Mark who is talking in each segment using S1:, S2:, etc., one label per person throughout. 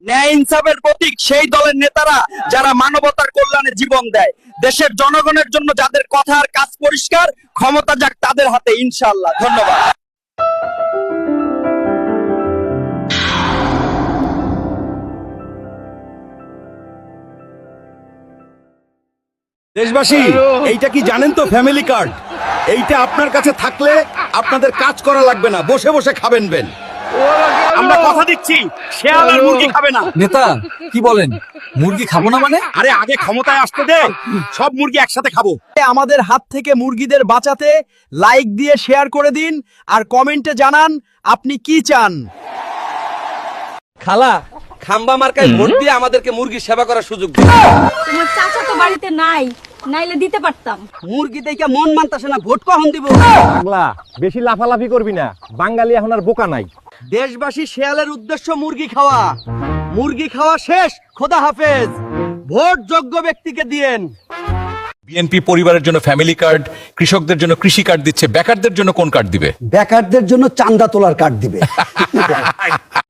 S1: ন্যায় ইনসাফের প্রতীক সেই দলের নেতারা যারা মানবতার কল্যাণে জীবন দেয়, দেশের জনগণের জন্য যাদের কথা আর কাজ পরিষ্কার, ক্ষমতা যাক তাদের হাতে ইনশাআল্লাহ। ধন্যবাদ।
S2: দেশবাসী, এইটা কি জানেন তো? Family card. এইটা আপনার কাছে থাকলে আপনাদের কাজ করা লাগবে না, বসে বসে খাবেন বেন।
S1: আমরা কথা দিচ্ছি, শেয়াল আর মুরগি খাবে না।
S3: নেতা কি বলেন, মুরগি খাবো না মানে?
S2: আরে আগে ক্ষমতায় আসতে দে, সব মুরগি একসাথে খাবো।
S1: আমাদের হাত থেকে মুরগিদের বাঁচাতে লাইক দিয়ে শেয়ার করে দিন আর কমেন্টে জানান আপনি কি চান।
S4: খালা, খাম্বা মার্কায় ভোট দিয়ে আমাদেরকে মুরগির সেবা করার সুযোগ দিন।
S5: তোমার চাচা তো বাড়িতে নাই, নাইলে দিতে পারতাম।
S4: মুরগি দেখে মন মানতাছে না, ভোট কখন দিব?
S6: বাংলা বেশি লাফালাফি করবি না, বাঙালি এখন আর বোকা নাই।
S4: দেশবাসী, শেয়ালের উদ্দেশ্য মুরগি খাওয়া। মুরগি খাওয়া শেষ, খোদা হাফেজ। ভোট যোগ্য ব্যক্তিকে দিয়েন।
S3: বিএনপি পরিবারের জন্য ফ্যামিলি কার্ড, কৃষকদের জন্য কৃষি কার্ড দিচ্ছে, বেকারদের জন্য কোন কার্ড দিবে?
S7: বেকারদের জন্য চান্দা তোলার কার্ড দিবে।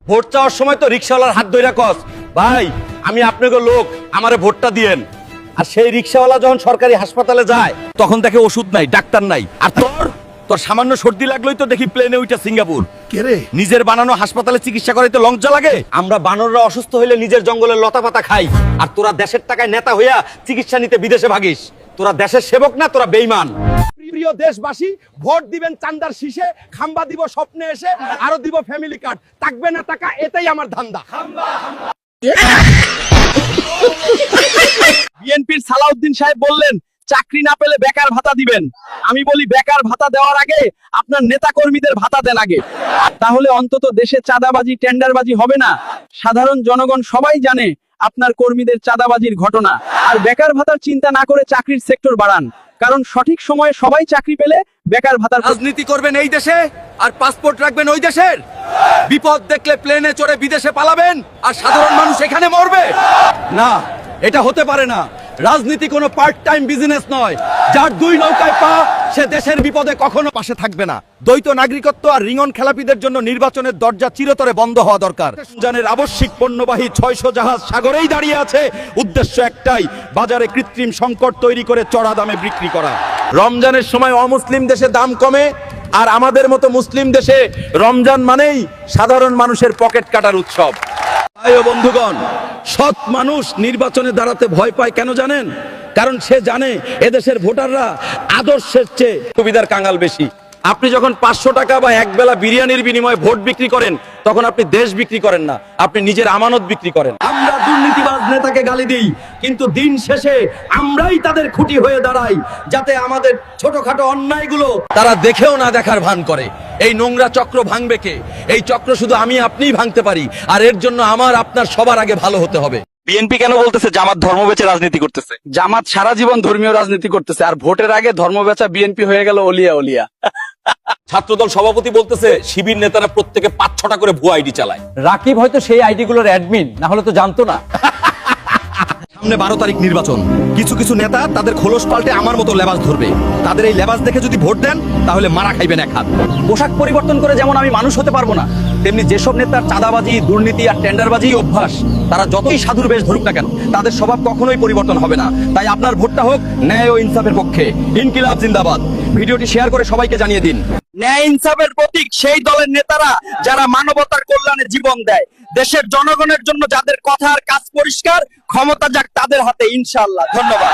S2: ভোট চাওয়ার সময় তো রিক্সাওয়ালার হাত ধইরা কস, ভাই আমি আপনাকে লোক, আমারে ভোটটা দিয়েন। আর সেই রিক্সাওয়ালা যখন সরকারি হাসপাতালে যায় তখন দেখে ওষুধ নাই, ডাক্তার নাই। আর তোর তোর সামান্য সর্দি লাগলোই তো দেখি প্লেনে উইটা সিঙ্গাপুর। কে রে? নিজের বানানো হাসপাতালে চিকিৎসা করাইতে লঞ্চা লাগে। আমরা বানররা অসুস্থ হইলে নিজের জঙ্গলের লতা পাতা খাই, আর তোরা দেশের টাকায় নেতা হইয়া চিকিৎসা নিতে বিদেশে ভাগিস। তোরা দেশের সেবক না, তোরা বেঈমান। প্রিয় দেশবাসী, ভোট দিবেন চান্দার শীষে, খাম্বা দিব স্বপ্নে এসে, আরো দিব ফ্যামিলি কার্ড। থাকবে না টাকা, এটাই আমার ধান্দা।
S1: বিএনপির সালাউদ্দিন সাহেব বললেন চাকরি না পেলে বেকার ভাতা দিবেন। আমি বলি বেকার ভাতা দেওয়ার আগে আপনার নেতা কর্মীদের ভাতা দেন আগে, তাহলে অন্তত দেশে চাঁদাবাজি টেন্ডারবাজি হবে না। সাধারণ জনগণ সবাই জানে আপনার কর্মীদের চাঁদাবাজির ঘটনা। আর বেকার ভাতার চিন্তা না করে চাকরির সেক্টর বাড়ান, কারণ সঠিক সময়ে সবাই চাকরি পেলে বেকার ভাতার
S2: রাজনীতি করবেন এই দেশে আর পাসপোর্ট রাখবেন ওই দেশের। বিপদ দেখলে প্লেনে চড়ে বিদেশে পালাবেন আর সাধারণ মানুষ এখানে মরবে না। এটা হতে পারে না। রাজনীতি কোনো পার্ট টাইম বিজনেস নয়। যার দুই নৌকায় পা, সে দেশের বিপদে কখনো পাশে থাকবে না। দ্বৈত নাগরিকত্ব আর রিঙ্গন খেলাপিদের জন্য নির্বাচনের দরজা চিরতরে বন্ধ হওয়া দরকার। রমজানের আবশ্যিক পণ্যবাহী 600 জাহাজ সাগরেই দাঁড়িয়ে আছে, উদ্দেশ্য একটাই, বাজারে কৃত্রিম সংকট তৈরি করে চড়া দামে বিক্রি করা। রমজানের সময় অমুসলিম দেশে দাম কমে, আর আমাদের মতো মুসলিম দেশে রমজান মানেই সাধারণ মানুষের পকেট কাটার উৎসব। আয় বন্ধুগণ, সৎ মানুষ নির্বাচনে দাঁড়াতে ভয় পায় কেন জানেন? কারণ সে জানে এদেশের ভোটাররা আদর্শের চেয়ে সুবিধার কাঙ্গাল বেশি। আপনি যখন 500 টাকা বা একবেলা বিরিয়ানির বিনিময়ে ভোট বিক্রি করেন, তখন আপনি দেশ বিক্রি করেন না, আপনি নিজের আমানত বিক্রি করেন। আমরা দুর্নীতিবাজ নেতাকে গালি দিই, কিন্তু দিন শেষে আমরাই তাদের খুঁটি হয়ে দাঁড়াই, যাতে আমাদের ছোটখাটো অন্যায়গুলো তারা দেখেও না দেখার ভান করে। এই নোংরা চক্র ভাঙবে কে? এই চক্র শুধু আমি আপনিই ভাঙতে পারি, আর এর জন্য আমার আপনার সবার আগে ভালো হতে হবে।
S1: বিএনপি কেন বলতেছে জামাত ধর্ম বেচে রাজনীতি করতেছে? জামাত সারা জীবন ধর্মীয় রাজনীতি করতেছে, আর ভোটের আগে ধর্ম বেচা বিএনপি হয়ে গেল ওলিয়া ওলিয়া।
S2: ছাত্রদল সভাপতি বলতেছে শিবির নেতারা প্রত্যেকে 5-6টা করে ভুয়া আইডি চালায়।
S6: রাকিব হয়তো সেই আইডি গুলোর অ্যাডমিন, না হলে তো জানতো না।
S2: সামনে 12 তারিখ নির্বাচন। কিছু কিছু নেতা তাদের খোলস পাল্টে আমার মতো লেবাস ধরবে। তাদের এই লেবাস দেখে যদি ভোট দেন, তাহলে মারা খাইবেন এক হাত।
S1: পোশাক পরিবর্তন করে যেমন আমি মানুষ হতে পারবো না, তেমনি যেসব নেতার চাঁদাবাজি, দুর্নীতি আর টেন্ডারবাজি অভ্যাস, তারা যতই সাধুর বেশ ধরুক না কেন, তাদের স্বভাব কখনোই পরিবর্তন হবে না। তাই আপনার ভোটটা হোক ন্যায় ও ইনসাফের পক্ষে। ইনকিলাব জিন্দাবাদ। ভিডিওটি শেয়ার করে সবাইকে জানিয়ে দিন। ন্যায় ইনসাফের প্রতীক সেই দলের নেতারা যারা মানবতার কল্যাণে জীবন দেয়, দেশের জনগণের জন্য যাদের কথা আর কাজ পরিষ্কার, ক্ষমতা যাক তাদের হাতে ইনশাআল্লাহ। ধন্যবাদ।